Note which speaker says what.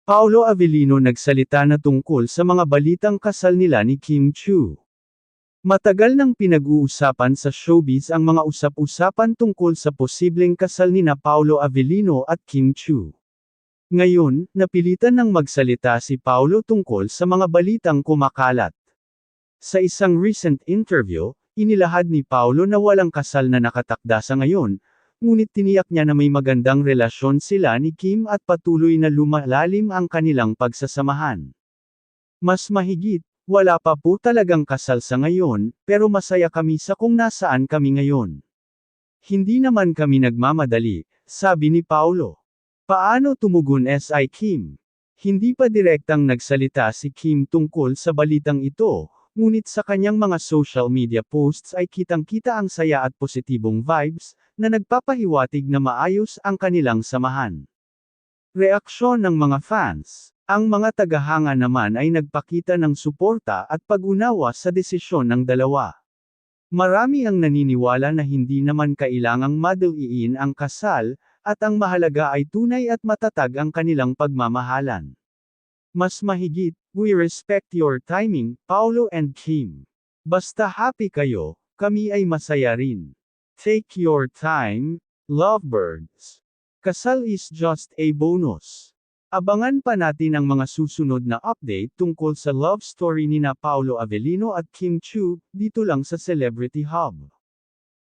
Speaker 1: Paolo Avellino nagsalita na tungkol sa mga balitang kasal nila ni Kim Chiu. Matagal nang pinag-uusapan sa showbiz ang mga usap-usapan tungkol sa posibleng kasal nina Paolo Avellino at Kim Chiu. Ngayon, napilitan ng magsalita si Paolo tungkol sa mga balitang kumakalat. Sa isang recent interview, inilahad ni Paolo na walang kasal na nakatakda sa ngayon, ngunit tiniyak niya na may magandang relasyon sila ni Kim at patuloy na lumalalim ang kanilang pagsasamahan. Mas mahigit, wala pa po talagang kasal sa ngayon, pero masaya kami sa kung nasaan kami ngayon. Hindi naman kami nagmamadali, sabi ni Paolo. Paano tumugon si Kim? Hindi pa direktang nagsalita si Kim tungkol sa balitang ito, ngunit sa kanyang mga social media posts ay kitang-kita ang saya at positibong vibes, na nagpapahiwatig na maayos ang kanilang samahan. Reaksyon ng mga fans. Ang mga tagahanga naman ay nagpakita ng suporta at pag-unawa sa desisyon ng dalawa. Marami ang naniniwala na hindi naman kailangang madaliin ang kasal, at ang mahalaga ay tunay at matatag ang kanilang pagmamahalan. Mas mahigit, we respect your timing, Paolo and Kim. Basta happy kayo, kami ay masaya rin. Take your time, lovebirds. Kasal is just a bonus. Abangan pa natin ang mga susunod na update tungkol sa love story nina Paolo Avellino at Kim Chiu, dito lang sa Celebrity Hub.